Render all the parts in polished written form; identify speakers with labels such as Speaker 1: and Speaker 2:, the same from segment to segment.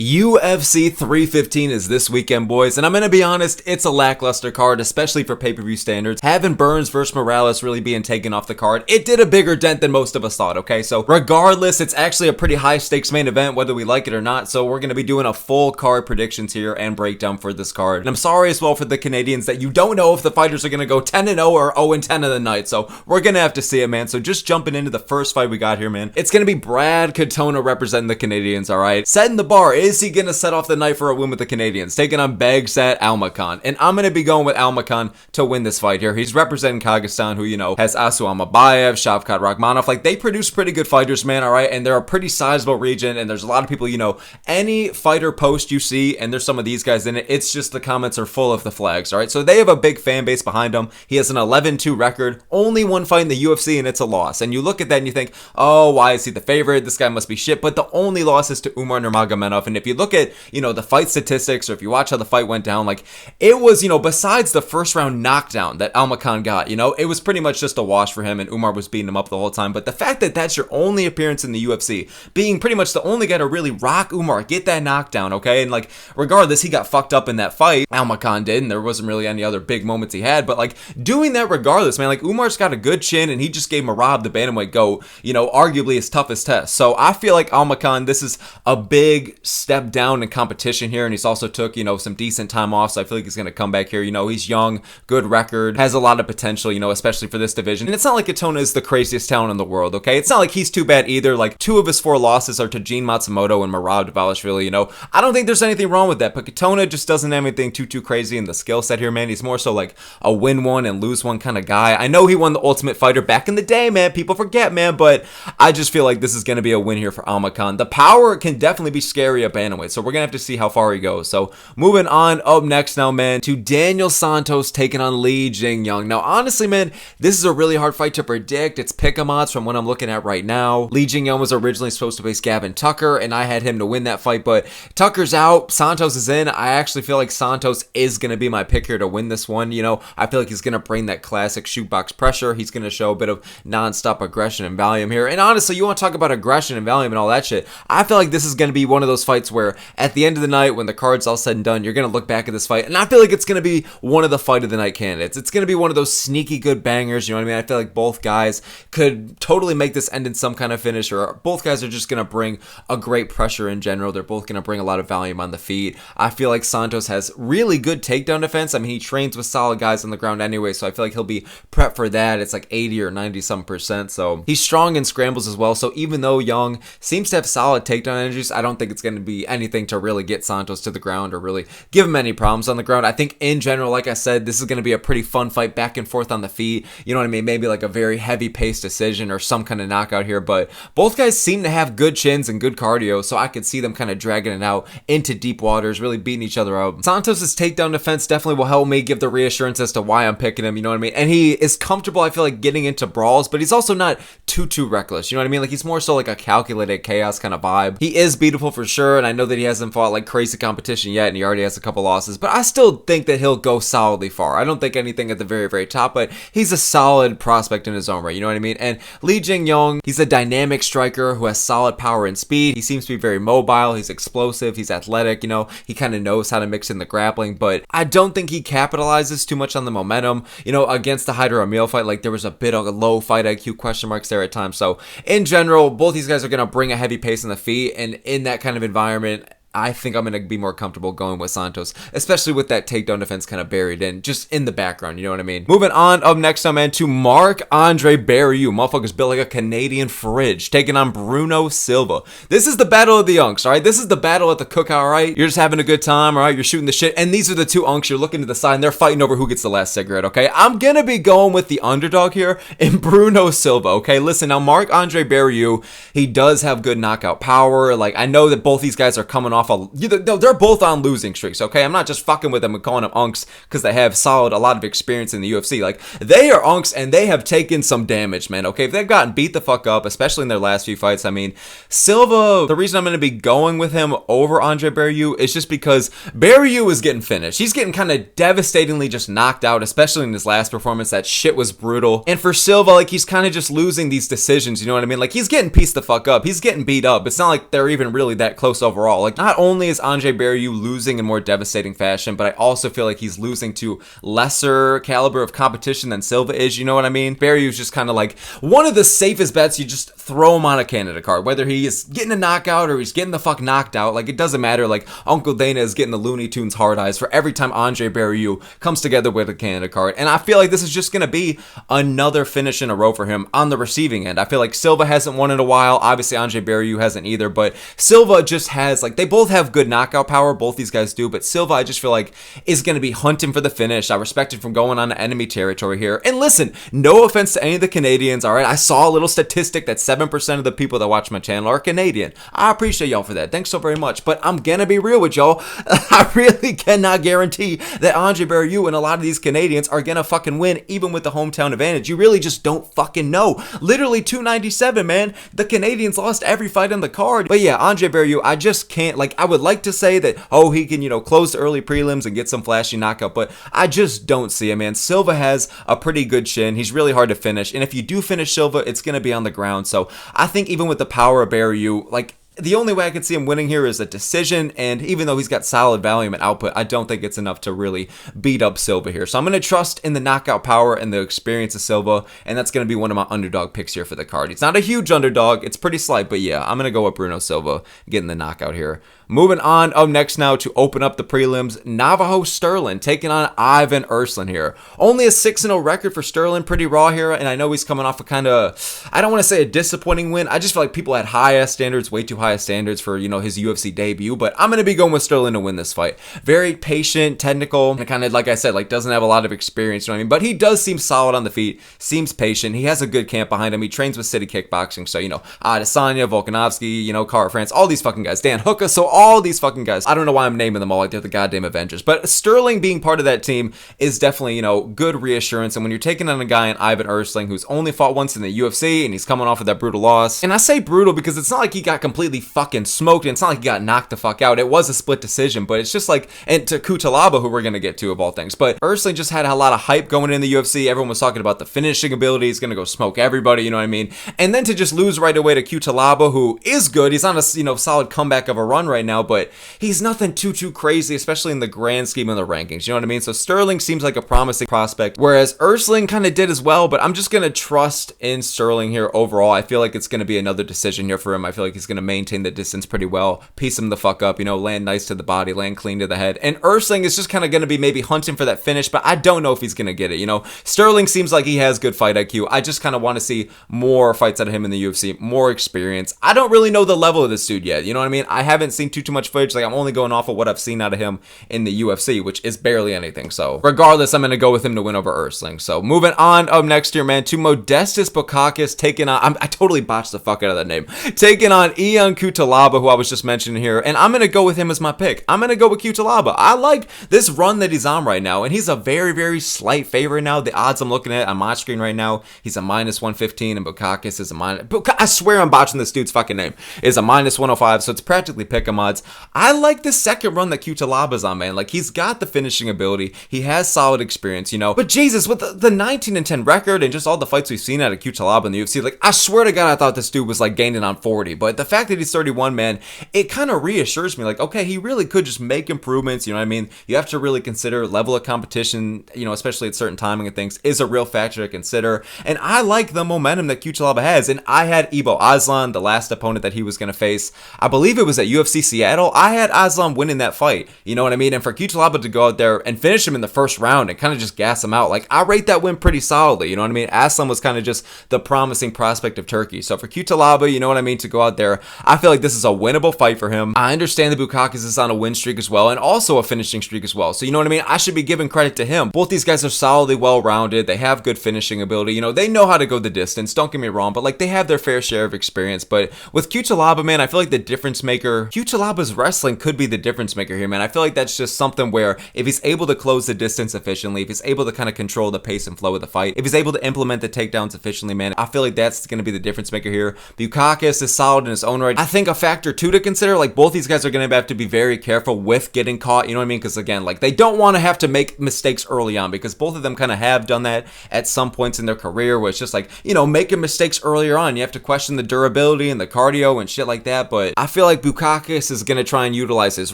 Speaker 1: UFC 315 is this weekend, boys, and I'm gonna be honest, it's a lackluster card, especially for pay-per-view standards. Having Burns versus Morales really being taken off the card, it did a bigger dent than most of us thought, okay? So regardless, it's actually a pretty high-stakes main event, whether we like it or not, so we're gonna be doing a full card predictions here and breakdown for this card. And I'm sorry as well for the Canadians that you don't know if the fighters are gonna go 10-0 or 0-10 of the night, so we're gonna have to see it, man. So just jumping into the first fight we got here, man. It's gonna be Brad Katona representing the Canadians, alright? Setting the bar. Is he gonna set off the night for a win with the Canadians? Taking on Bagsat Almakhan. And I'm gonna be going with Almakhan to win this fight here. He's representing Kazakhstan, who, you know, has Asu Amabayev, Shavkat Rakhmonov. Like, they produce pretty good fighters, man, alright? And they're a pretty sizable region, and there's a lot of people, you know, any fighter post you see, and there's some of these guys in it, it's just the comments are full of the flags, alright? So they have a big fan base behind him. He has an 11-2 record, only one fight in the UFC, and it's a loss. And you look at that and you think, oh, why is he the favorite? This guy must be shit. But the only loss is to Umar Nurmagomedov. And if you look at, you know, the fight statistics, or if you watch how the fight went down, like, it was, you know, besides the first round knockdown that Almakhan got, you know, it was pretty much just a wash for him, and Umar was beating him up the whole time. But the fact that that's your only appearance in the UFC, being pretty much the only guy to really rock Umar, get that knockdown, okay? And, like, regardless, he got fucked up in that fight, Almakhan did, and there wasn't really any other big moments he had, but, like, doing that regardless, man, like, Umar's got a good chin, and he just gave Marab the bantamweight goat, you know, arguably his toughest test. So I feel like Almakhan, this is a big step down in competition here, and he's also took, you know, some decent time off, so I feel like he's going to come back here. You know, he's young, good record, has a lot of potential, you know, especially for this division. And it's not like Katona is the craziest talent in the world, okay? It's not like he's too bad either. Like, 2 of his 4 losses are to Gene Matsumoto and Marab Dvalishvili, you know. I don't think there's anything wrong with that, but Katona just doesn't have anything too crazy in the skill set here, man. He's more so like a win one and lose one kind of guy. I know he won the Ultimate Fighter back in the day, man. People forget, man, but I just feel like this is going to be a win here for Almakhan. The power can definitely be scary at bantamweight, so we're going to have to see how far he goes. So moving on, up next now, man, to Daniel Santos taking on Li Jingyang. Now, honestly, man, this is a really hard fight to predict. It's pick-em odds from what I'm looking at right now. Li Jingyang was originally supposed to face Gavin Tucker, and I had him to win that fight, but Tucker's out, Santos is in. I actually feel like Santos is going to be my pick here to win this one. You know, I feel like he's going to bring that classic shootbox pressure. He's going to show a bit of non-stop aggression and volume here. And honestly, you want to talk about aggression and volume and all that shit, I feel like this is going to be one of those fights where at the end of the night, when the card's all said and done, you're going to look back at this fight, and I feel like it's going to be one of the fight of the night candidates. It's going to be one of those sneaky good bangers, you know what I mean? I feel like both guys could totally make this end in some kind of finish, or both guys are just going to bring a great pressure in general. They're both going to bring a lot of volume on the feet. I feel like Santos has really good takedown defense. I mean, he trains with solid guys on the ground anyway, so I feel like he'll be prepped for that. It's like 80 or 90 some percent, so he's strong in scrambles as well. So even though Young seems to have solid takedown energies, I don't think it's going to be anything to really get Santos to the ground or really give him any problems on the ground. I think in general, like I said, this is going to be a pretty fun fight back and forth on the feet. You know what I mean? Maybe like a very heavy paced decision or some kind of knockout here, but both guys seem to have good chins and good cardio, so I could see them kind of dragging it out into deep waters, really beating each other out. Santos' takedown defense definitely will help me give the reassurance as to why I'm picking him, you know what I mean? And he is comfortable, I feel like, getting into brawls, but he's also not too reckless, you know what I mean? Like, he's more so like a calculated chaos kind of vibe. He is beatable for sure, and I know that he hasn't fought like crazy competition yet, and he already has a couple losses, but I still think that he'll go solidly far. I don't think anything at the very top, but he's a solid prospect in his own right, you know what I mean? And Li Jingyang, he's a dynamic striker who has solid power and speed. He seems to be very mobile, he's explosive, he's athletic, you know, he kind of knows how to mix in the grappling, but I don't think he capitalizes too much on the momentum. You know, against the Hyder Emil fight, like, there was a bit of a low fight IQ question marks there at times. So in general, both these guys are going to bring a heavy pace in the feet, and in that kind of environment, I think I'm going to be more comfortable going with Santos, especially with that takedown defense kind of buried in, just in the background, you know what I mean? Moving on, up next now, man, to Marc-Andre Barriault. Motherfucker's built like a Canadian fridge, taking on Bruno Silva. This is the battle of the unks, alright? This is the battle at the cookout, alright? You're just having a good time, alright? You're shooting the shit, and these are the 2 unks. You're looking to the side, and they're fighting over who gets the last cigarette, okay? I'm going to be going with the underdog here in Bruno Silva, okay? Listen, now, Marc-Andre Barriault, he does have good knockout power. Like, I know that both these guys are coming off they're both on losing streaks, okay? I'm not just fucking with them and calling them unks because they have a lot of experience in the UFC. Like, they are unks and they have taken some damage, man, okay? If they've gotten beat the fuck up, especially in their last few fights, I mean, Silva, the reason I'm going to be going with him over Andre Barriault is just because Barriault is getting finished. He's getting kind of devastatingly just knocked out, especially in his last performance. That shit was brutal. And for Silva, like, he's kind of just losing these decisions, you know what I mean? Like, he's getting pieced the fuck up. He's getting beat up. It's not like they're even really that close overall. Like, not not only is Andre Barriault losing in more devastating fashion, but I also feel like he's losing to lesser caliber of competition than Silva is, you know what I mean? Barriault's just kind of like one of the safest bets. You just throw him on a Canada card, whether he is getting a knockout or he's getting the fuck knocked out. Like, it doesn't matter. Like, Uncle Dana is getting the Looney Tunes hard eyes for every time Andre Barriault comes together with a Canada card. And I feel like this is just going to be another finish in a row for him on the receiving end. I feel like Silva hasn't won in a while. Obviously, Andre Barriault hasn't either, but Silva just has, like, they both have good knockout power. Both these guys do, but Silva, I just feel like, is going to be hunting for the finish. I respect him from going on to enemy territory here. And listen, no offense to any of the Canadians, all right? I saw a little statistic that 7% of the people that watch my channel are Canadian. I appreciate y'all for that. Thanks so very much. But I'm going to be real with y'all. I really cannot guarantee that Andre Barriault and a lot of these Canadians are going to fucking win, even with the hometown advantage. You really just don't fucking know. Literally 297, man. The Canadians lost every fight on the card. But yeah, Andre Barriault, I just can't, like, I would like to say that, oh, he can, you know, close the early prelims and get some flashy knockout, but I just don't see it, man. Silva has a pretty good chin. He's really hard to finish, and if you do finish Silva, it's going to be on the ground. So I think even with the power of Barriault, like, the only way I could see him winning here is a decision, and even though he's got solid volume and output, I don't think it's enough to really beat up Silva here. So I'm going to trust in the knockout power and the experience of Silva, and that's going to be one of my underdog picks here for the card. It's not a huge underdog. It's pretty slight, but yeah, I'm going to go with Bruno Silva getting the knockout here. Moving on up next now to open up the prelims, Navajo Stirling taking on Ivan Erslan here. Only a 6-0 record for Stirling, pretty raw here, and I know he's coming off a kind of, I don't want to say a disappointing win. I just feel like people had high-ass standards, way too high standards for, you know, his UFC debut, but I'm going to be going with Stirling to win this fight. Very patient, technical, and kind of, like I said, like, doesn't have a lot of experience, you know what I mean? But he does seem solid on the feet, seems patient. He has a good camp behind him. He trains with City Kickboxing, so, you know, Adesanya, Volkanovski, you know, Cara France, all these fucking guys, Dan Hooker, so all these fucking guys. I don't know why I'm naming them all like they're the goddamn Avengers, but Stirling being part of that team is definitely, you know, good reassurance. And when you're taking on a guy in Ivan Erslan who's only fought once in the UFC and he's coming off of that brutal loss, and I say brutal because it's not like he got completely fucking smoked, and it's not like he got knocked the fuck out. It was a split decision, but it's just like, and to Cutelaba, who we're gonna get to of all things, but Erslan just had a lot of hype going in the UFC. Everyone was talking about the finishing ability. He's gonna go smoke everybody, you know what I mean? And then to just lose right away to Cutelaba, who is good. He's on a, you know, solid comeback of a run right now, but he's nothing too crazy, especially in the grand scheme of the rankings, you know what I mean? So Stirling seems like a promising prospect, whereas Erslan kind of did as well, but I'm just gonna trust in Stirling here overall. I feel like it's gonna be another decision here for him. I feel like he's gonna maintain the distance pretty well, piece him the fuck up, you know, land nice to the body, land clean to the head, and Erslan is just kind of gonna be maybe hunting for that finish, but I don't know if he's gonna get it, you know? Stirling seems like he has good fight IQ. I just kind of want to see more fights out of him in the UFC, more experience. I don't really know the level of this dude yet, you know what I mean? I haven't seen too much footage. Like, I'm only going off of what I've seen out of him in the UFC, which is barely anything. So regardless, I'm going to go with him to win over Erslan. So moving on up next here, man, to Modestas Bukaukas taking on, I totally botched the fuck out of that name, taking on Ion Cutelaba, who I was just mentioning here, and I'm going to go with him as my pick. I'm going to go with Cutelaba. I like this run that he's on right now, and he's a very slight favorite now. The odds I'm looking at on my screen right now, he's a -115, and Bukaukas is a minus, I swear I'm botching this dude's fucking name, is a -105, so it's practically pick-em odds. I like the second run that Cutelaba's on, man. Like, he's got the finishing ability. He has solid experience, you know. But Jesus, with the 19-10 record and just all the fights we've seen out of Cutelaba in the UFC, like, I swear to God, I thought this dude was, like, gaining on 40. But the fact that he's 31, man, it kind of reassures me, like, okay, he really could just make improvements, you know what I mean? You have to really consider level of competition, you know, especially at certain timing and things, is a real factor to consider. And I like the momentum that Cutelaba has. And I had Ibo Aslan, the last opponent that he was going to face. I believe it was at UFC Seattle. I had Aslan winning that fight, you know what I mean? And for Cutelaba to go out there and finish him in the first round and kind of just gas him out, like, I rate that win pretty solidly, you know what I mean? Aslan was kind of just the promising prospect of Turkey. So for Cutelaba, you know what I mean, to go out there, I feel like this is a winnable fight for him. I understand that Bukaukas is on a win streak as well, and also a finishing streak as well. So you know what I mean? I should be giving credit to him. Both these guys are solidly well-rounded. They have good finishing ability. You know, they know how to go the distance. Don't get me wrong, but like, they have their fair share of experience. But with Cutelaba, man, I feel like the difference maker, Cutelaba's wrestling could be the difference maker here, man. I feel like that's just something where if he's able to close the distance efficiently, if he's able to kind of control the pace and flow of the fight, if he's able to implement the takedowns efficiently, man, I feel like that's going to be the difference maker here. Bukaukas is solid in his own right. I think a factor too to consider, like, both these guys are going to have to be very careful with getting caught, you know what I mean? Because again, like, they don't want to have to make mistakes early on, because both of them kind of have done that at some points in their career, where it's just like, you know, making mistakes earlier on, you have to question the durability and the cardio and shit like that. But I feel like Bukaukas is going to try and utilize his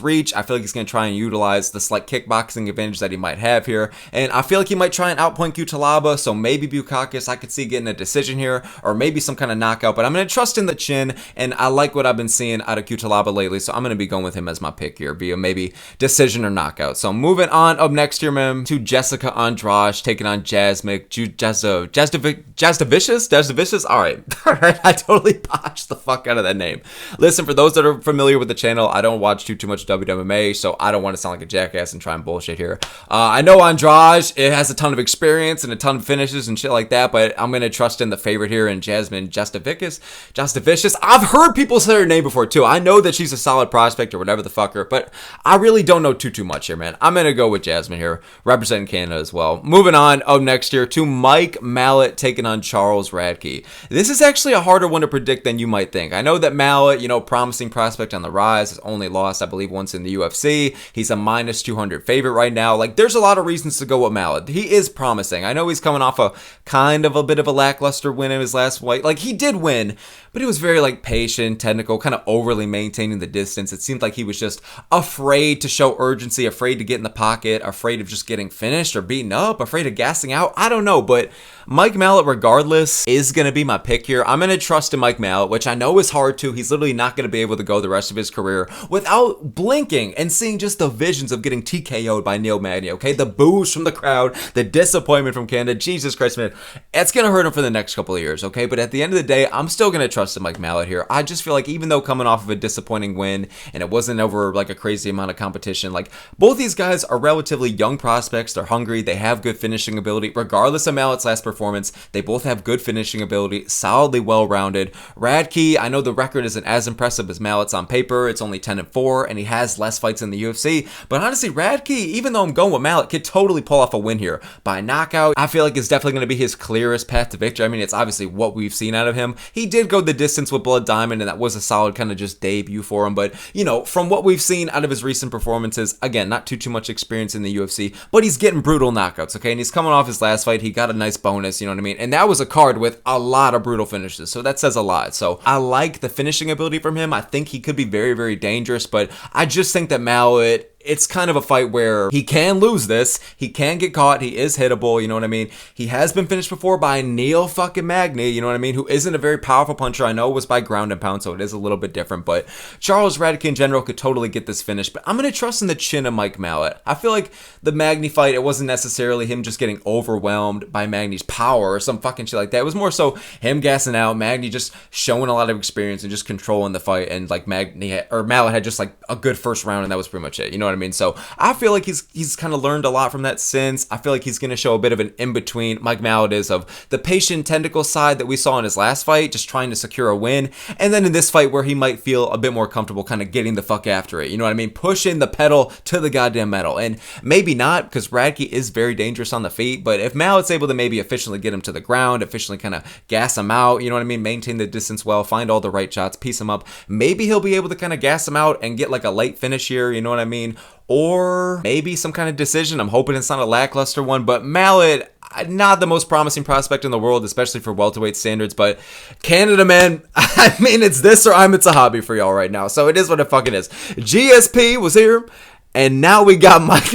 Speaker 1: reach. I feel like he's going to try and utilize the slight kickboxing advantage that he might have here. And I feel like he might try and outpoint Cutelaba, so maybe Bukaukas I could see getting a decision here, or maybe some kind of knockout, but I'm going to trust in the chin, and I like what I've been seeing out of Cutelaba lately, so I'm going to be going with him as my pick here via maybe decision or knockout. So moving on up next here, man, to Jessica Andrade taking on Jasudavicious. All right. I totally botched the fuck out of that name. Listen, for those that are familiar with the channel, I don't watch too much WWMA, so I don't want to sound like a jackass and try and bullshit here. I know Andrade, it has a ton of experience and a ton of finishes and shit like that, but I'm going to trust in the favorite here in Jasmine Jasudavicious. I've heard people say her name before too. I know that she's a solid prospect or whatever the fucker, but I really don't know too much here, man. I'm going to go with Jasmine here, representing Canada as well. Moving on up next here to Mike Mallott taking on Charles Radtke. This is actually a harder one to predict than you might think. I know that Mallott, you know, promising prospect on the rise, has only lost, I believe, once in the UFC. He's a minus 200 favorite right now. Like, there's a lot of reasons to go with Mallott. He is promising. I know he's coming off a kind of a bit of a lackluster win in his last fight. Like, he did win, but he was very, like, patient, technical, kind of overly maintaining the distance. It seemed like he was just afraid to show urgency, afraid to get in the pocket, afraid of just getting finished or beaten up, afraid of gassing out. I don't know, but Mike Mallott, regardless, is going to be my pick here. I'm going to trust in Mike Mallott, which I know is hard to. He's literally not going to be able to go the rest of his career without blinking and seeing just the visions of getting TKO'd by Neil Magny, okay? The boos from the crowd, the disappointment from Canada. Jesus Christ, man. It's going to hurt him for the next couple of years, okay? But at the end of the day, I'm still going to trust in Mike Mallott here. I just feel like even though coming off of a disappointing win and it wasn't over like a crazy amount of competition, like both these guys are relatively young prospects. They're hungry. They have good finishing ability. Regardless of Mallott's last performance, they both have good finishing ability, solidly well-rounded. Radtke, I know the record isn't as impressive as Mallott's on paper. It's only 10-4, and he has less fights in the UFC. But honestly, Radtke, even though I'm going with Mallott, could totally pull off a win here by knockout. I feel like it's definitely going to be his clearest path to victory. I mean, it's obviously what we've seen out of him. He did go the distance with Blood Diamond, and that was a solid kind of just debut for him. But, you know, from what we've seen out of his recent performances, again, not too much experience in the UFC, but he's getting brutal knockouts, okay? And he's coming off his last fight. He got a nice bonus, you know what I mean? And that was a card with a lot of brutal finishes, so that says a lot. So I like the finishing ability from him. I think he could be very, very dangerous, but I just think that Mallott, it's kind of a fight where he can lose this. He can get caught. He is hittable, you know what I mean? He has been finished before by Neil fucking Magny, you know what I mean? Who isn't a very powerful puncher. I know it was by ground and pound, so it is a little bit different, but Charles Radtke in general could totally get this finish, but I'm going to trust in the chin of Mike Mallott. I feel like the Magny fight, it wasn't necessarily him just getting overwhelmed by Magny's power or some fucking shit like that. It was more so him gassing out, Magny just showing a lot of experience and just controlling the fight, and like Mallott had just like a good first round, and that was pretty much it, you know what I mean? So I feel like he's kind of learned a lot from that since. I feel like he's going to show a bit of an in-between, Mike Mallott is, of the patient tentacle side that we saw in his last fight, just trying to secure a win, and then in this fight where he might feel a bit more comfortable kind of getting the fuck after it, you know what I mean? Pushing the pedal to the goddamn metal. And maybe not, because Radtke is very dangerous on the feet, but if Mallott's able to maybe efficiently get him to the ground, efficiently kind of gas him out, you know what I mean? Maintain the distance well, find all the right shots, piece him up, maybe he'll be able to kind of gas him out and get like a late finish here, you know what I mean? Or maybe some kind of decision. I'm hoping it's not a lackluster one, but Mallott, not the most promising prospect in the world, especially for welterweight standards, but Canada, man, I mean, it's this or I'm Zahabi for y'all right now, so it is what it fucking is. GSP was here, and now we got Mike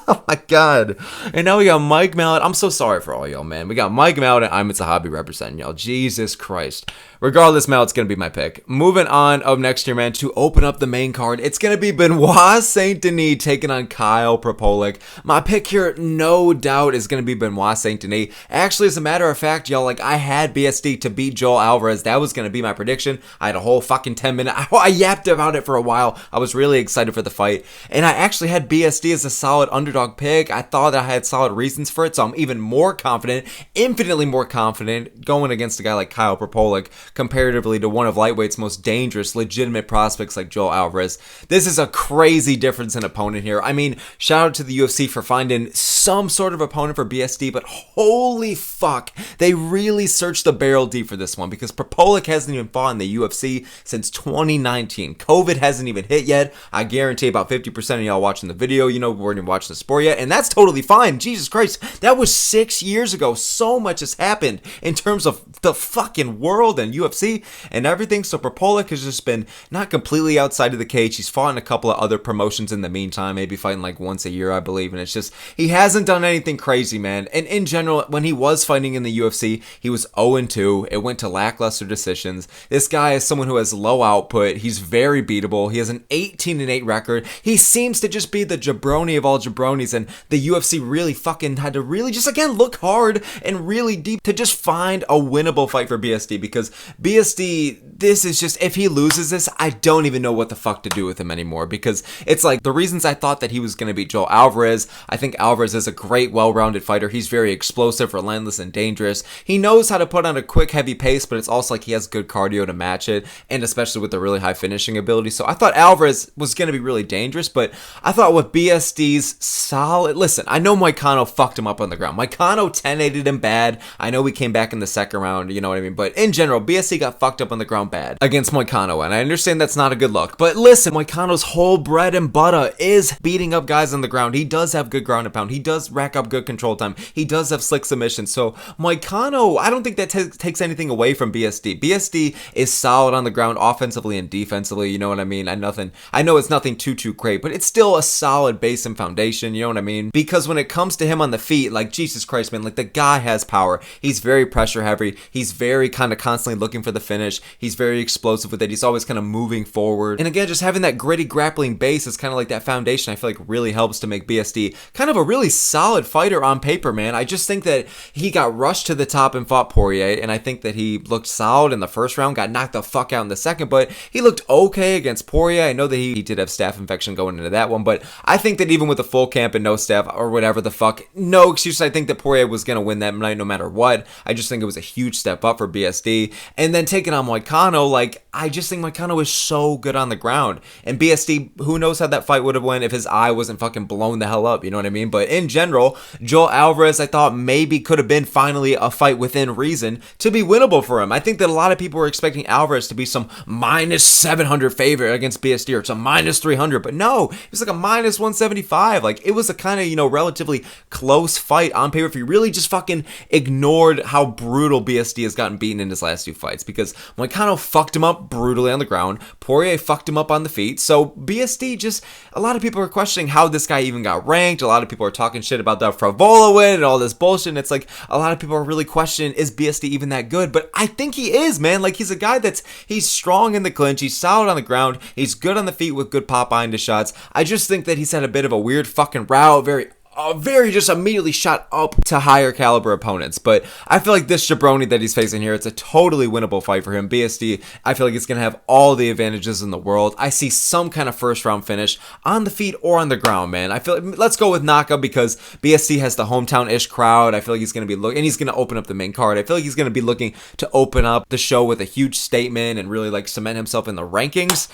Speaker 1: oh my god. And now we got Mike Mallott. I'm so sorry for all y'all, man. We got Mike Mallott and I'm Zahabi representing y'all. Jesus Christ. Regardless, Mallott's going to be my pick. Moving on up next here, man, to open up the main card. It's going to be Benoit Saint-Denis taking on Kyle Prepolec. My pick here, no doubt, is going to be Benoit Saint-Denis. Actually, as a matter of fact, y'all, like, I had BSD to beat Joel Alvarez. That was going to be my prediction. I had a whole fucking 10-minute. I yapped about it for a while. I was really excited for the fight. And I actually had BSD as a solid underdog pick. I thought I had solid reasons for it, so I'm even more confident, infinitely more confident, going against a guy like Kyle Prepolec, comparatively to one of lightweight's most dangerous, legitimate prospects like Joel Alvarez. This is a crazy difference in opponent here. I mean, shout out to the UFC for finding some sort of opponent for BSD, but holy fuck, they really searched the barrel deep for this one, because Prepolec hasn't even fought in the UFC since 2019. COVID hasn't even hit yet. I guarantee about 50% of y'all watching the video, you know, weren't even watching the sport yet, and that's totally fine. Jesus Christ, that was 6 years ago. So much has happened in terms of the fucking world and UFC and everything. So Prepolec has just been not completely outside of the cage. He's fought in a couple of other promotions in the meantime, maybe fighting like once a year, I believe. And it's just, he hasn't done anything crazy, man. And in general, when he was fighting in the UFC, he was 0-2. It went to lackluster decisions. This guy is someone who has low output. He's very beatable. He has an 18-8 record. He seems to just be the jabroni of all jabronis, and the UFC really fucking had to really just, again, look hard and really deep to just find a winnable fight for BSD, because BSD, this is just, if he loses this, I don't even know what the fuck to do with him anymore, because it's like the reasons I thought that he was going to beat Joel Alvarez. I think Alvarez is a great, well-rounded fighter. He's very explosive, relentless, and dangerous. He knows how to put on a quick, heavy pace, but it's also like he has good cardio to match it, and especially with the really high finishing ability. So I thought Alvarez was going to be really dangerous, but I thought with BSD's solid, listen, I know Moicano fucked him up on the ground. Moicano 10-8'd him bad. I know we came back in the second round, you know what I mean? But in general, BSD got fucked up on the ground bad against Moicano, and I understand that's not a good look. But listen, Moicano's whole bread and butter is beating up guys on the ground. He does have good ground and pound. He does rack up good control time. He does have slick submissions. So Moicano, I don't think that takes anything away from BSD. BSD is solid on the ground offensively and defensively, you know what I mean? I know it's nothing too great, but it's still a solid base and foundation, you know what I mean? Because when it comes to him on the feet, like, Jesus Christ, man, like, the guy has power. He's very pressure heavy. He's very kind of constantly looking for the finish. He's very explosive with it. He's always kind of moving forward. And again, just having that gritty grappling base is kind of like that foundation I feel like really helps to make BSD kind of a really solid fighter on paper, man. I just think that he got rushed to the top and fought Poirier, and I think that he looked solid in the first round, got knocked the fuck out in the second, but he looked okay against Poirier. I know that he did have staph infection going into that one, but I think that even with the full camp and no staph or whatever the fuck, no excuse, I think that Poirier was going to win that night no matter what. I just think it was a huge step up for BSD. And then taking on Moicano, like, I just think Moicano is so good on the ground. And BSD, who knows how that fight would have went if his eye wasn't fucking blown the hell up, you know what I mean? But in general, Joel Alvarez, I thought maybe could have been finally a fight within reason to be winnable for him. I think that a lot of people were expecting Alvarez to be some minus 700 favorite against BSD or some minus 300, but no, it was like a minus 175. Like, it was a kind of, you know, relatively close fight on paper if you really just fucking ignored how brutal BSD has gotten beaten in his last two fights, because Moicano fucked him up brutally on the ground. Poirier fucked him up on the feet. So BSD, just, a lot of people are questioning how this guy even got ranked. A lot of people are talking shit about that Frivola win and all this bullshit. And it's like, a lot of people are really questioning, is BSD even that good? But I think he is, man. Like, he's a guy he's strong in the clinch. He's solid on the ground. He's good on the feet with good pop behind his shots. I just think that he's had a bit of a weird fucking route, very just immediately shot up to higher caliber opponents. But I feel like this jabroni that he's facing here, it's a totally winnable fight for him. BSD, I feel like it's going to have all the advantages in the world. I see some kind of first round finish on the feet or on the ground, man. I feel like, let's go with knockout, because BSD has the hometown-ish crowd. I feel like he's going to be and he's going to open up the main card. I feel like he's going to be looking to open up the show with a huge statement and really like cement himself in the rankings.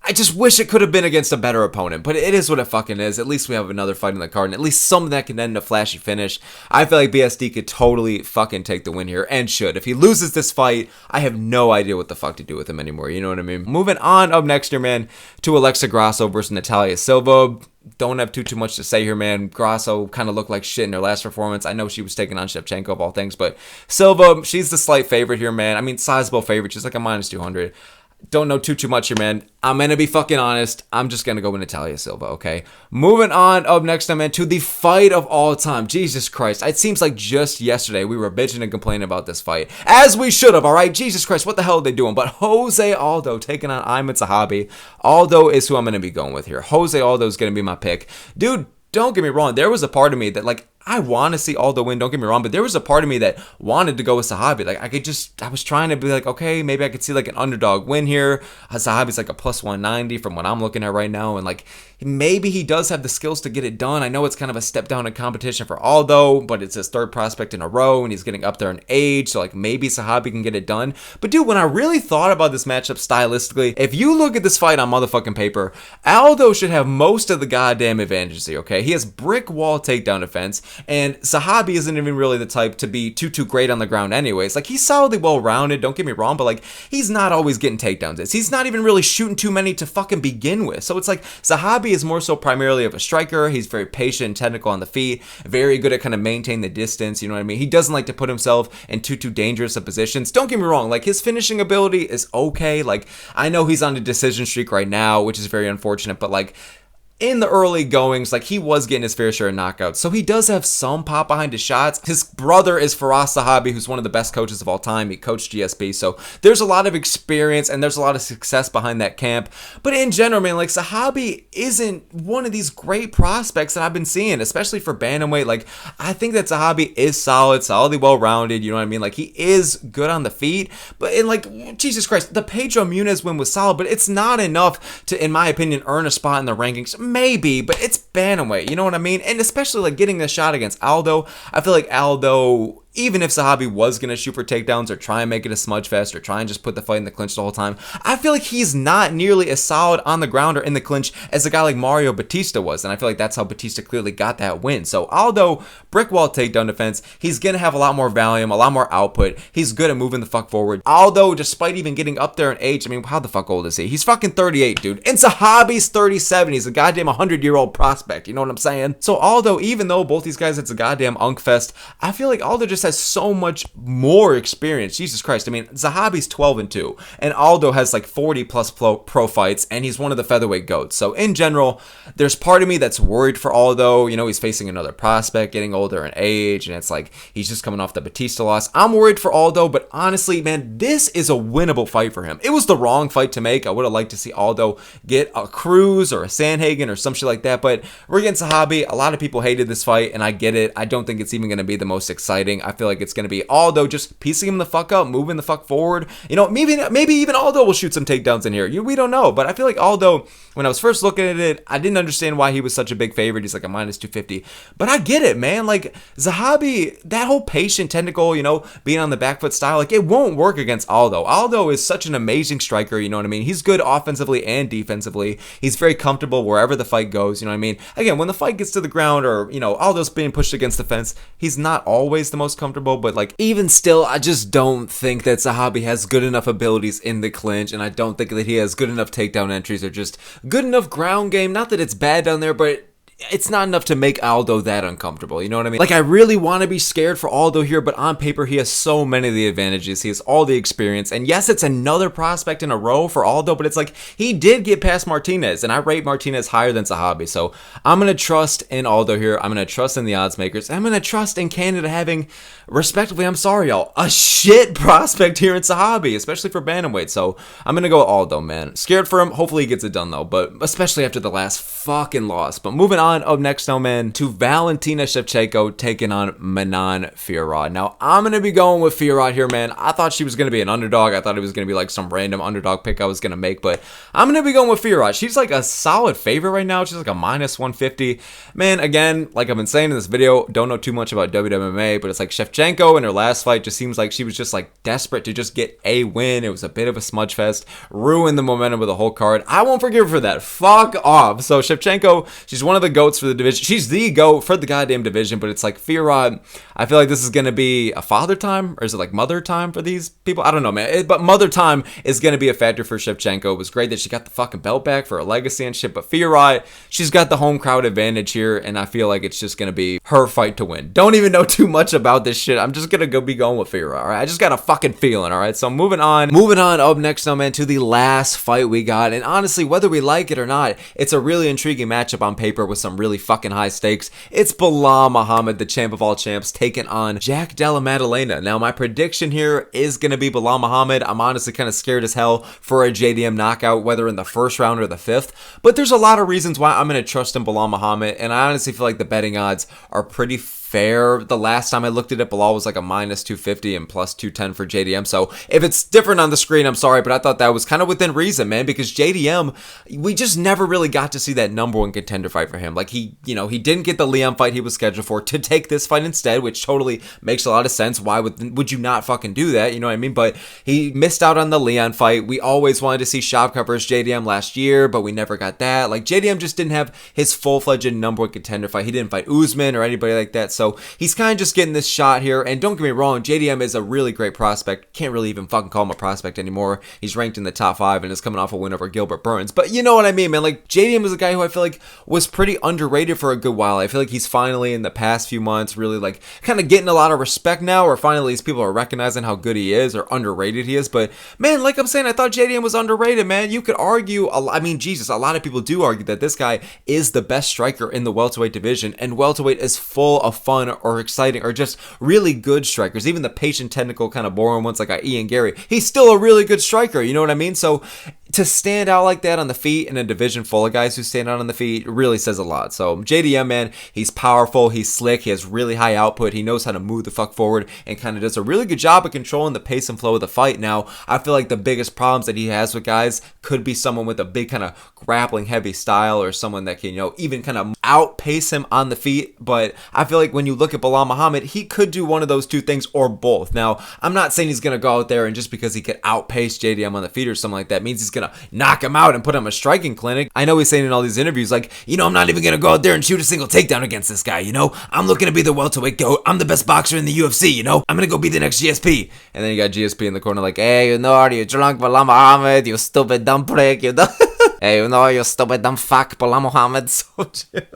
Speaker 1: I just wish it could have been against a better opponent, but it is what it fucking is. At least we have another fight in the card, and at least something that can end a flashy finish. I feel like BSD could totally fucking take the win here, and should. If he loses this fight, I have no idea what the fuck to do with him anymore, you know what I mean? Moving on up next here, man, to Alexa Grasso versus Natalia Silva. Don't have too much to say here, man. Grasso kind of looked like shit in her last performance. I know she was taking on Shevchenko of all things, but Silva, she's the slight favorite here, man. I mean, sizable favorite. She's like a minus 200. Don't know too much here, man. I'm going to be fucking honest. I'm just going to go with Natalia Silva, okay? Moving on up next, man, to the fight of all time. Jesus Christ. It seems like just yesterday we were bitching and complaining about this fight. As we should have, all right? Jesus Christ, what the hell are they doing? But Jose Aldo taking on Zahabi. Aldo is who I'm going to be going with here. Jose Aldo is going to be my pick. Dude, don't get me wrong. There was a part of me that, like, I want to see Aldo win, don't get me wrong, but there was a part of me that wanted to go with Zahabi. Like, I was trying to be like, okay, maybe I could see like an underdog win here. Zahabi's like a plus 190 from what I'm looking at right now, and like, maybe he does have the skills to get it done. I know it's kind of a step down in competition for Aldo, but it's his third prospect in a row, and he's getting up there in age, so like, maybe Zahabi can get it done. But dude, when I really thought about this matchup stylistically, if you look at this fight on motherfucking paper, Aldo should have most of the goddamn advantages here, okay? He has brick wall takedown defense, And Zahabi isn't even really the type to be too great on the ground anyways. Like, he's solidly well-rounded, don't get me wrong, but like, he's not always getting takedowns. He's not even really shooting too many to fucking begin with. So it's like, Zahabi is more so primarily of a striker. He's very patient and technical on the feet, very good at kind of maintaining the distance, you know what I mean? He doesn't like to put himself in too dangerous of positions. Don't get me wrong, like, his finishing ability is okay. Like, I know he's on a decision streak right now, which is very unfortunate, but like, in the early goings, like, he was getting his fair share of knockouts. So he does have some pop behind his shots. His brother is Fiorot Zahabi, who's one of the best coaches of all time. He coached GSP. So there's a lot of experience and there's a lot of success behind that camp. But in general, man, like, Zahabi isn't one of these great prospects that I've been seeing, especially for bantamweight. Like, I think that Zahabi is solidly well-rounded. You know what I mean? Like, he is good on the feet. But in, like, Jesus Christ, the Pedro Munez win was solid, but it's not enough to, in my opinion, earn a spot in the rankings. Maybe, but it's bantamweight, you know what I mean? And especially like getting the shot against Aldo, I feel like Aldo, even if Zahabi was going to shoot for takedowns or try and make it a smudge fest or try and just put the fight in the clinch the whole time, I feel like he's not nearly as solid on the ground or in the clinch as a guy like Mario Batista was. And I feel like that's how Batista clearly got that win. So Aldo, brick wall takedown defense, he's going to have a lot more volume, a lot more output. He's good at moving the fuck forward. Aldo, despite even getting up there in age, I mean, how the fuck old is he? He's fucking 38, dude. And Zahabi's 37. He's a goddamn 100-year-old prospect. You know what I'm saying? So Aldo, even though both these guys, it's a goddamn unk fest, I feel like Aldo just has so much more experience. Jesus Christ. I mean, Zahabi's 12-2 and Aldo has like 40 plus pro fights and he's one of the featherweight goats. So in general, there's part of me that's worried for Aldo. You know, he's facing another prospect, getting older in age, and it's like he's just coming off the Batista loss. I'm worried for Aldo, but honestly, man, this is a winnable fight for him. It was the wrong fight to make. I would have liked to see Aldo get a Cruz or a Sandhagen or some shit like that, but we're against Zahabi. A lot of people hated this fight and I get it. I don't think it's even going to be the most exciting. I feel like it's going to be Aldo just piecing him the fuck up, moving the fuck forward. You know, maybe even Aldo will shoot some takedowns in here. We don't know, but I feel like Aldo, when I was first looking at it, I didn't understand why he was such a big favorite. He's like a minus 250, but I get it, man. Like, Zahabi, that whole patient, technical, you know, being on the back foot style, like, it won't work against Aldo. Aldo is such an amazing striker, you know what I mean? He's good offensively and defensively. He's very comfortable wherever the fight goes, you know what I mean? Again, when the fight gets to the ground or, you know, Aldo's being pushed against the fence, he's not always the most comfortable, but like, even still, I just don't think that Zahabi has good enough abilities in the clinch, and I don't think that he has good enough takedown entries or just good enough ground game. Not that it's bad down there, but it's not enough to make Aldo that uncomfortable, you know what I mean? Like, I really want to be scared for Aldo here, but on paper, he has so many of the advantages. He has all the experience, and yes, it's another prospect in a row for Aldo, but it's like, he did get past Martinez, and I rate Martinez higher than Zahabi, so I'm going to trust in Aldo here. I'm going to trust in the odds makers. I'm going to trust in Canada having, respectively, I'm sorry, y'all, a shit prospect here in Zahabi, especially for bantamweight, so I'm going to go with Aldo, man. Scared for him. Hopefully he gets it done, though, but especially after the last fucking loss. But moving on, up next, no man, to Valentina Shevchenko taking on Manon Fiorot. Now, I'm going to be going with Fiorot here, man. I thought she was going to be an underdog. I thought it was going to be like some random underdog pick I was going to make, but I'm going to be going with Fiorot. She's like a solid favorite right now. She's like a minus 150. Man, again, like I've been saying in this video, don't know too much about WWMA, but it's like Shevchenko in her last fight just seems like she was just like desperate to just get a win. It was a bit of a smudge fest, ruined the momentum of the whole card. I won't forgive her for that. Fuck off. So Shevchenko, she's one of the goats for the division. She's the GOAT for the goddamn division, but it's like Fiorot, I feel like this is going to be a father time, or is it like mother time for these people? I don't know, man. But mother time is going to be a factor for Shevchenko. It was great that she got the fucking belt back for her legacy and shit, but Fiorot, she's got the home crowd advantage here, and I feel like it's just going to be her fight to win. Don't even know too much about this shit. I'm just going to be going with Fiorot, all right? I just got a fucking feeling, all right? So moving on up next, no man, to the last fight we got, and honestly, whether we like it or not, it's a really intriguing matchup on paper with some really fucking high stakes. It's Belal Muhammad, the champ of all champs, taking on Jack Della Maddalena. Now, my prediction here is going to be Belal Muhammad. I'm honestly kind of scared as hell for a JDM knockout, whether in the first round or the fifth, but there's a lot of reasons why I'm going to trust in Belal Muhammad, and I honestly feel like the betting odds are pretty fair. The last time I looked at it, Belal was like a minus 250 and plus 210 for JDM. So if it's different on the screen, I'm sorry, but I thought that was kind of within reason, man, because JDM, we just never really got to see that number one contender fight for him. Like, he didn't get the Leon fight he was scheduled for to take this fight instead, which totally makes a lot of sense. Why would you not fucking do that? You know what I mean? But he missed out on the Leon fight. We always wanted to see Shavkat versus JDM last year, but we never got that. Like, JDM just didn't have his full-fledged number one contender fight. He didn't fight Usman or anybody like that, so he's kind of just getting this shot here. And don't get me wrong, JDM is a really great prospect. Can't really even fucking call him a prospect anymore. He's ranked in the top 5 and is coming off a win over Gilbert Burns. But you know what I mean, man? Like, JDM is a guy who I feel like was pretty underrated for a good while. I feel like he's finally, in the past few months, really like kind of getting a lot of respect now, or finally these people are recognizing how good he is or underrated he is. But man, like I'm saying, I thought JDM was underrated, man. You could argue, I mean, Jesus, a lot of people do argue that this guy is the best striker in the welterweight division, and welterweight is full of fun or exciting or just really good strikers. Even the patient, technical, kind of boring ones like Ian Gary, he's still a really good striker, you know what I mean? So to stand out like that on the feet in a division full of guys who stand out on the feet really says a lot. So JDM, man, he's powerful, he's slick, he has really high output, he knows how to move the fuck forward and kind of does a really good job of controlling the pace and flow of the fight. Now, I feel like the biggest problems that he has with guys could be someone with a big kind of grappling heavy style, or someone that can, even kind of outpace him on the feet. But I feel like when you look at Belal Muhammad, he could do one of those two things or both. Now, I'm not saying he's going to go out there and just because he could outpace JDM on the feet or something like that means he's going to knock him out and put him a striking clinic. I know he's saying in all these interviews, like, I'm not even going to go out there and shoot a single takedown against this guy, I'm looking to be the welterweight GOAT. I'm the best boxer in the UFC, I'm going to go be the next GSP. And then you got GSP in the corner like, hey, are you drunk, Belal Muhammad, you stupid dumb prick, Hey, you stupid dumb fuck, Belal Muhammad. So,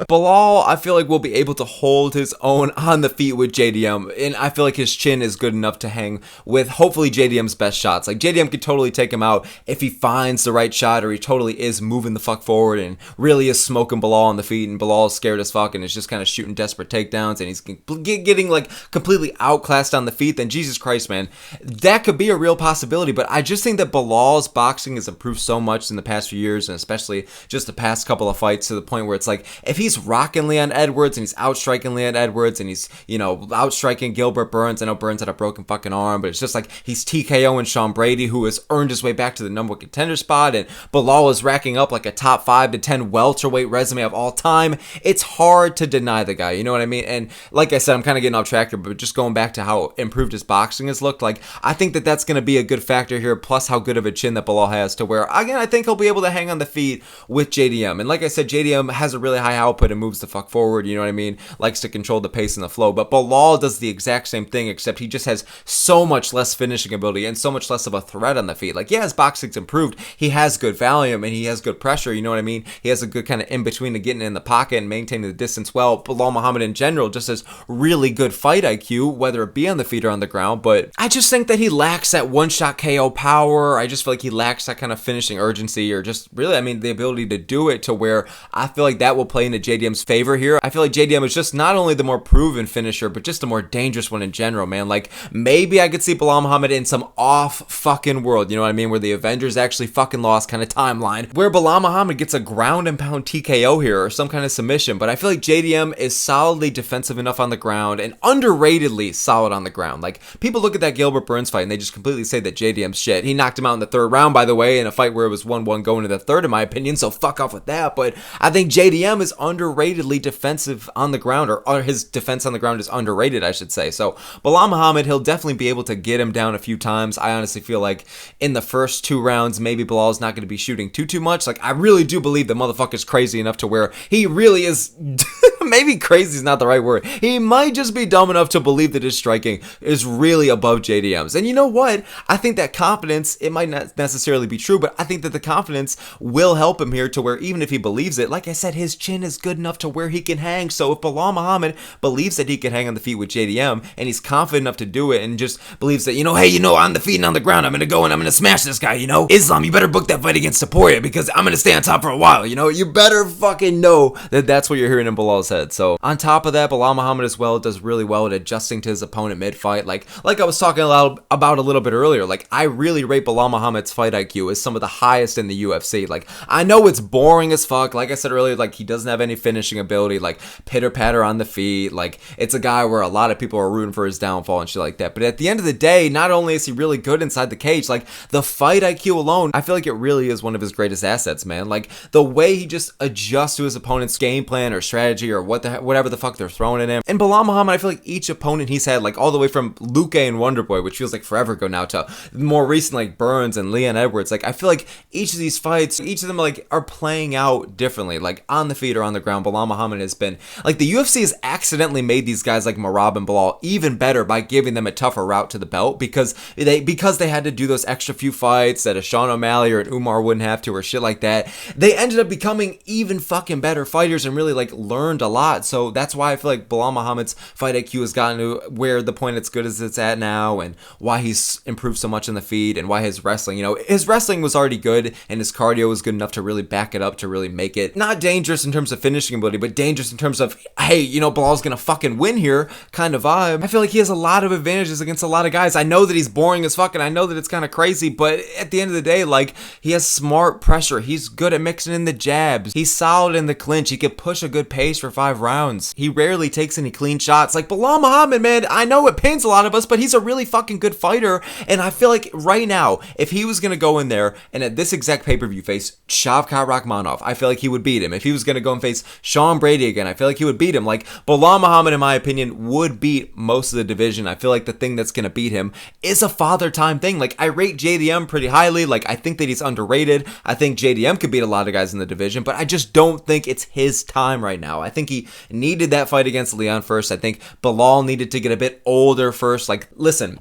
Speaker 1: Belal, I feel like will be able to hold his own on the feet with JDM, and I feel like his chin is good enough to hang with hopefully JDM's best shots. Like, JDM could totally take him out if he finds the right shot, or he totally is moving the fuck forward and really is smoking Belal on the feet, and Belal is scared as fuck and is just kind of shooting desperate takedowns, and he's getting like completely outclassed on the feet. Then Jesus Christ, man, that could be a real possibility. But I just think that Belal's boxing has improved so much in the past few years, and especially just the past couple of fights, to the point where it's like, if he's rocking Leon Edwards and he's outstriking Leon Edwards and he's, outstriking Gilbert Burns. I know Burns had a broken fucking arm, but it's just like he's TKOing Sean Brady, who has earned his way back to the number one contender spot, and Belal is racking up like a top 5 to 10 welterweight resume of all time. It's hard to deny the guy, you know what I mean? And like I said, I'm kind of getting off track here, but just going back to how improved his boxing has looked, like, I think that that's going to be a good factor here, plus how good of a chin that Belal has, to where, again, I think he'll be able to hang on the feet with JDM. And like I said, JDM has a really high output and moves the fuck forward, you know what I mean? Likes to control the pace and the flow. But Belal does the exact same thing, except he just has so much less finishing ability and so much less of a threat on the feet. Like, yeah, his boxing's improved. He has good volume and he has good pressure, you know what I mean? He has a good kind of in between to getting in the pocket and maintaining the distance well. Belal Muhammad in general just has really good fight IQ, whether it be on the feet or on the ground. But I just think that he lacks that one-shot KO power. I just feel like he lacks that kind of finishing urgency, or just really, I mean, the ability to do it, to where I feel like that will play into JDM's favor here. I feel like JDM is just not only the more proven finisher, but just a more dangerous one in general, man. Like, maybe I could see Belal Muhammad in some off fucking world, you know what I mean, where the Avengers actually fucking lost kind of timeline, where Belal Muhammad gets a ground and pound TKO here or some kind of submission. But I feel like JDM is solidly defensive enough on the ground and underratedly solid on the ground. Like, people look at that Gilbert Burns fight and they just completely say that JDM's shit. He knocked him out in the third round, by the way, in a fight where it was 1-1 going to the third, in my opinion, so fuck off with that. But I think JDM is underratedly defensive on the ground, or his defense on the ground is underrated, I should say. So Belal Muhammad, he'll definitely be able to get him down a few times. I honestly feel like in the first 2 rounds, maybe Belal's not going to be shooting too much. Like, I really do believe the motherfucker's crazy enough to where he really is maybe crazy is not the right word. He might just be dumb enough to believe that his striking is really above JDM's. And you know what? I think that confidence, it might not necessarily be true, but I think that the confidence will help him here, to where even if he believes it, like I said, his chin is good enough to where he can hang. So if Belal Muhammad believes that he can hang on the feet with JDM, and he's confident enough to do it, and just believes that, hey, on the feet and on the ground, I'm going to go and I'm going to smash this guy, Islam, you better book that fight against Taporia, because I'm going to stay on top for a while, you better fucking know that that's what you're hearing in Belal's head. head. So on top of that, Belal Muhammad as well does really well at adjusting to his opponent mid-fight. Like I was talking about a little bit earlier, like I really rate Belal Muhammad's fight IQ as some of the highest in the UFC. Like I know it's boring as fuck. Like I said earlier, like he doesn't have any finishing ability, like pitter patter on the feet. Like it's a guy where a lot of people are rooting for his downfall and shit like that. But at the end of the day, not only is he really good inside the cage, like the fight IQ alone, I feel like it really is one of his greatest assets, man. Like the way he just adjusts to his opponent's game plan or strategy or whatever the fuck they're throwing at him. And Belal Muhammad, I feel like each opponent he's had, like all the way from Luque and Wonderboy, which feels like forever ago now, to more recent like Burns and Leon Edwards, like I feel like each of these fights, each of them like are playing out differently, like on the feet or on the ground. Belal Muhammad has been like, the UFC has accidentally made these guys like Merab and Belal even better by giving them a tougher route to the belt, because they had to do those extra few fights that a Sean O'Malley or an Umar wouldn't have to, or shit like that. They ended up becoming even fucking better fighters and really like learned a lot. So that's why I feel like Belal Muhammad's fight IQ has gotten to where the point it's good as it's at now, and why he's improved so much in the feet, and why his wrestling, his wrestling was already good and his cardio was good enough to really back it up, to really make it not dangerous in terms of finishing ability, but dangerous in terms of, hey, Belal's gonna fucking win here kind of vibe. I feel like he has a lot of advantages against a lot of guys. I know that he's boring as fuck, and I know that it's kind of crazy, but at the end of the day, like, he has smart pressure. He's good at mixing in the jabs. He's solid in the clinch. He could push a good pace for 5 rounds. He rarely takes any clean shots. Like, Belal Muhammad, man, I know it pains a lot of us, but he's a really fucking good fighter, and I feel like right now, if he was gonna go in there and at this exact pay-per-view face Shavkat Rakhmonov, I feel like he would beat him. If he was gonna go and face Sean Brady again, I feel like he would beat him. Like, Belal Muhammad, in my opinion, would beat most of the division. I feel like the thing that's gonna beat him is a father time thing. Like, I rate JDM pretty highly. Like, I think that he's underrated. I think JDM could beat a lot of guys in the division, but I just don't think it's his time right now. I think he needed that fight against Leon first. I think Belal needed to get a bit older first. Like, listen,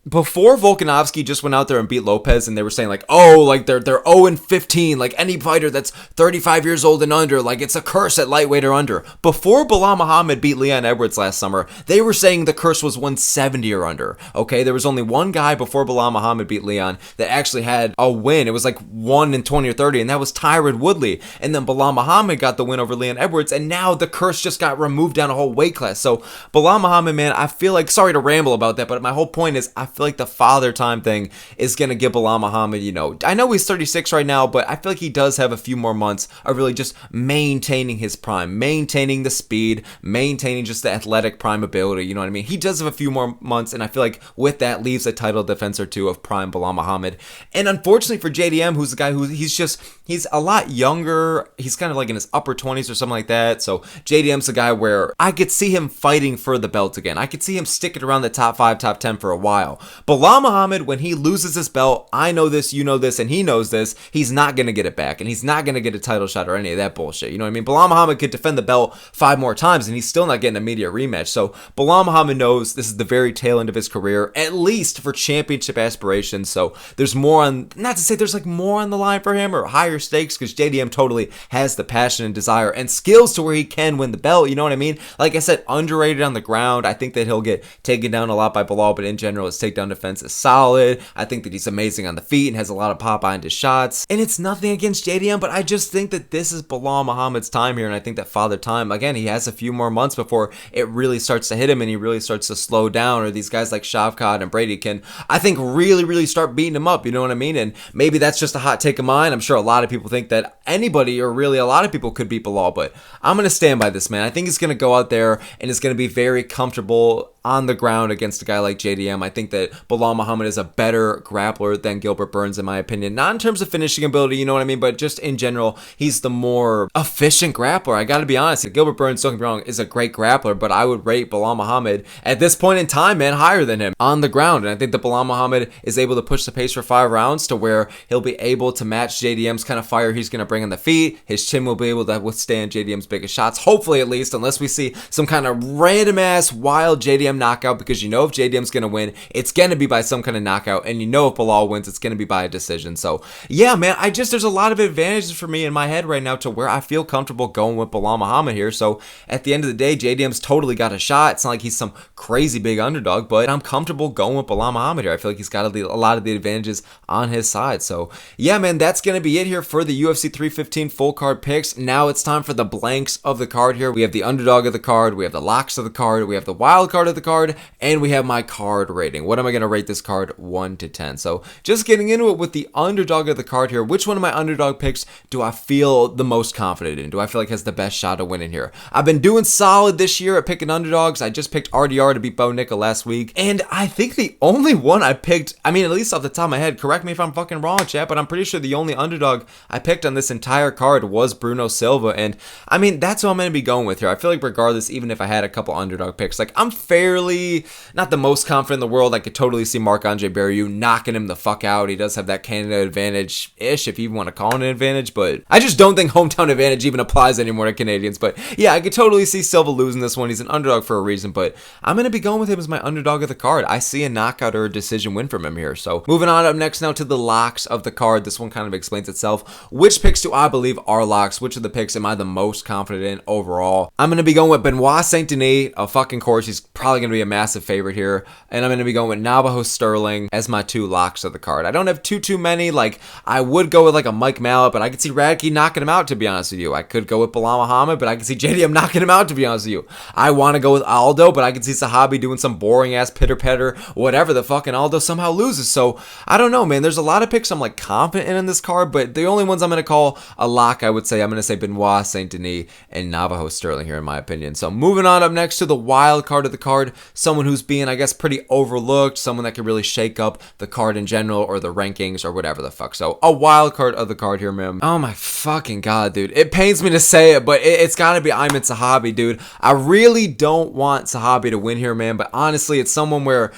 Speaker 1: before Volkanovski just went out there and beat Lopez, and they were saying like, oh, like they're 0-15, like any fighter that's 35 years old and under, like it's a curse at lightweight or under. Before Belal Muhammad beat Leon Edwards last summer, they were saying the curse was 170 or under. Okay, there was only one guy before Belal Muhammad beat Leon that actually had a win. It was like 1 in 20 or 30, and that was Tyrod Woodley. And then Belal Muhammad got the win over Leon Edwards, and now the curse just got removed down a whole weight class. So Belal Muhammad, man, I feel like, sorry to ramble about that, but my whole point is I feel like the father time thing is going to give Belal Muhammad, I know he's 36 right now, but I feel like he does have a few more months of really just maintaining his prime, maintaining the speed, maintaining just the athletic prime ability, you know what I mean? He does have a few more months, and I feel like with that leaves a title defense or two of prime Belal Muhammad. And unfortunately for JDM, who's the guy who he's a lot younger, he's kind of like in his upper 20s or something like that, so JDM's a guy where I could see him fighting for the belt again. I could see him sticking around the top 5, top 10 for a while. Belal Muhammad, when he loses his belt, I know this, you know this, and he knows this, he's not going to get it back, and he's not going to get a title shot or any of that bullshit, you know what I mean? Belal Muhammad could defend the belt 5 more times, and he's still not getting a media rematch. So Belal Muhammad knows this is the very tail end of his career, at least for championship aspirations. So there's more on, not to say there's like more on the line for him or higher stakes, because JDM totally has the passion and desire and skills to where he can win the belt, you know what I mean? Like I said, underrated on the ground. I think that he'll get taken down a lot by Belal, but in general, his takedown defense is solid. I think that he's amazing on the feet and has a lot of pop behind his shots. And it's nothing against JDM, but I just think that this is Belal Muhammad's time here, and I think that father time, again, he has a few more months before it really starts to hit him and he really starts to slow down, or these guys like Shavkat and Brady can, I think, really start beating him up, you know what I mean? And maybe that's just a hot take of mine. I'm sure a lot of people think that anybody, or really a lot of people, could beat Belal, but I'm going to stand by this, man. I think he's going to go out there and is going to be very comfortable on the ground against a guy like JDM. I think that Belal Muhammad is a better grappler than Gilbert Burns, in my opinion. Not in terms of finishing ability, you know what I mean, but just in general, he's the more efficient grappler. I gotta be honest, Gilbert Burns, don't get me wrong, is a great grappler, but I would rate Belal Muhammad at this point in time, man, higher than him on the ground. And I think that Belal Muhammad is able to push the pace for 5 rounds to where he'll be able to match JDM's kind of fire he's going to bring on the feet. His chin will be able to withstand JDM's biggest shots, hopefully, at least, unless we see some kind of random ass wild JDM JDM knockout, because you know if JDM's going to win, it's going to be by some kind of knockout, and you know if Belal wins, it's going to be by a decision. So yeah, man, there's a lot of advantages for me in my head right now to where I feel comfortable going with Belal Muhammad here. So at the end of the day, JDM's totally got a shot. It's not like he's some crazy big underdog, but I'm comfortable going with Belal Muhammad here. I feel like he's got a lot of the advantages on his side. So yeah, man, that's going to be it here for the UFC 315 full card picks. Now it's time for the blanks of the card here. We have the underdog of the card, we have the locks of the card, we have the wild card of the card, and we have my card rating. What am I going to rate this card 1 to 10? So just getting into it with the underdog of the card here, which one of my underdog picks do I feel the most confident in? Do I feel like has the best shot of winning here? I've been doing solid this year at picking underdogs. I just picked RDR to beat Bo Nickel last week, and I think the only one I picked, I mean, at least off the top of my head, correct me if I'm fucking wrong, chat, but I'm pretty sure the only underdog I picked on this entire card was Bruno Silva, and I mean, that's what I'm going to be going with here. I feel like regardless, even if I had a couple underdog picks, like I'm fairly, not the most confident in the world. I could totally see Marc-Andre Barriault knocking him the fuck out. He does have that Canada advantage-ish, if you even want to call it an advantage, but I just don't think hometown advantage even applies anymore to Canadians. But yeah, I could totally see Silva losing this one. He's an underdog for a reason, but I'm going to be going with him as my underdog of the card. I see a knockout or a decision win from him here. So moving on up next now to the locks of the card. This one kind of explains itself. Which picks do I believe are locks? Which of the picks am I the most confident in overall? I'm going to be going with Benoit Saint-Denis, of fucking course. He's probably going to be a massive favorite here. And I'm going to be going with Navajo Stirling as my two locks of the card. I don't have too many. Like, I would go with like a Mike Mallott, but I could see Radtke knocking him out, to be honest with you. I could go with Belal Muhammad, but I could see JDM knocking him out, to be honest with you. I want to go with Aldo, but I could see Zahabi doing some boring ass pitter-patter, whatever the fucking Aldo somehow loses. So I don't know, man. There's a lot of picks I'm like confident in this card, but the only ones I'm going to call a lock, I'm going to say Benoit Saint-Denis and Navajo Stirling here, in my opinion. So moving on up next to the wild card of the card, someone who's being, I guess, pretty overlooked, someone that could really shake up the card in general or the rankings or whatever the fuck. So a wild card of the card here, man. Oh my fucking god, dude. It pains me to say it, but it's got to be Ayman Zahabi, dude. I really don't want Zahabi to win here, man, but honestly, it's someone where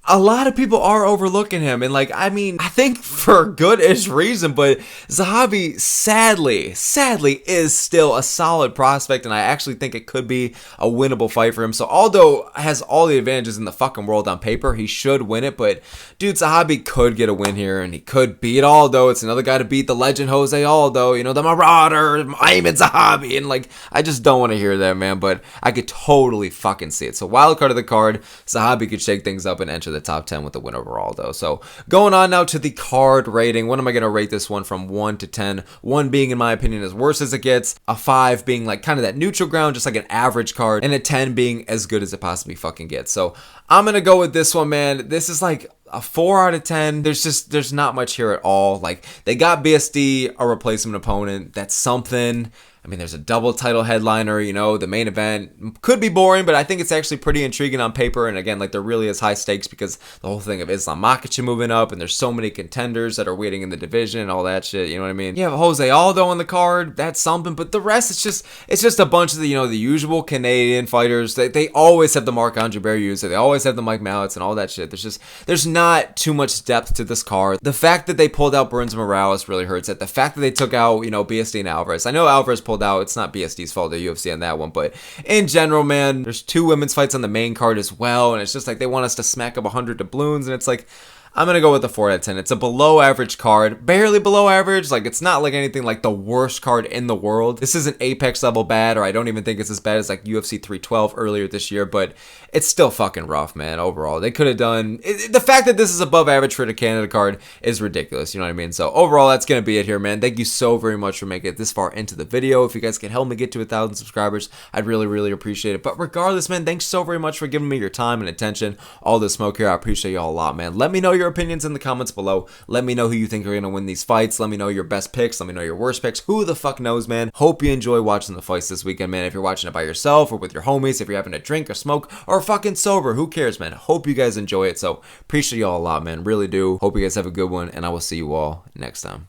Speaker 1: a lot of people are overlooking him, and like, I mean, I think for good-ish reason, but Zahabi sadly is still a solid prospect, and I actually think it could be a winnable fight for him. So Aldo has all the advantages in the fucking world on paper. He should win it, but dude, Zahabi could get a win here, and he could beat Aldo. It's another guy to beat the legend Jose Aldo, you know, the Marauder, Ayman Zahabi, and like, I just don't want to hear that, man, but I could totally fucking see it. So wild card of the card, Zahabi could shake things up and enter the top 10 with the win over Aldo. So going on now to the card rating. What am I going to rate this one from 1 to 10? 1 being, in my opinion, as worse as it gets, a 5 being like kind of that neutral ground, just like an average card, and a 10 being as good as it possibly fucking gets. So I'm going to go with this one, man. This is like a 4 out of 10. There's not much here at all. Like, they got BSD, a replacement opponent. That's something. I mean, there's a double title headliner, you know, the main event could be boring, but I think it's actually pretty intriguing on paper. And again, like, there really is high stakes because the whole thing of Erslan Makhachev moving up, and there's so many contenders that are waiting in the division and all that shit, you know what I mean? You have Jose Aldo on the card, that's something, but the rest, it's just a bunch of the, you know, the usual Canadian fighters. They always have the Marc-Andre Barriault, they always have the Mike Mallots and all that shit. There's not too much depth to this card. The fact that they pulled out Burns Morales really hurts it. The fact that they took out, you know, BSD and Alvarez. I know Alvarez pulled out. It's not BSD's fault, the UFC on that one, but in general, man, there's 2 women's fights on the main card as well, and it's just like they want us to smack up 100 doubloons, and it's like, I'm going to go with the 4 out of 10. It's a below average card, barely below average. Like, it's not like anything like the worst card in the world. This isn't Apex level bad, or I don't even think it's as bad as like UFC 312 earlier this year, but it's still fucking rough, man, overall. They could have done, the fact that this is above average for the Canada card is ridiculous, you know what I mean? So overall, that's going to be it here, man. Thank you so very much for making it this far into the video. If you guys can help me get to 1,000 subscribers, I'd really appreciate it. But regardless, man, thanks so very much for giving me your time and attention. All the smoke here, I appreciate y'all a lot, man. Let me know your opinions in the comments below. Let me know who you think are going to win these fights. Let me know your best picks. Let me know your worst picks. Who the fuck knows, man? Hope you enjoy watching the fights this weekend, man. If you're watching it by yourself or with your homies, if you're having a drink or smoke or fucking sober, who cares, man? Hope you guys enjoy it. So appreciate y'all a lot, man. Really do. Hope you guys have a good one, and I will see you all next time.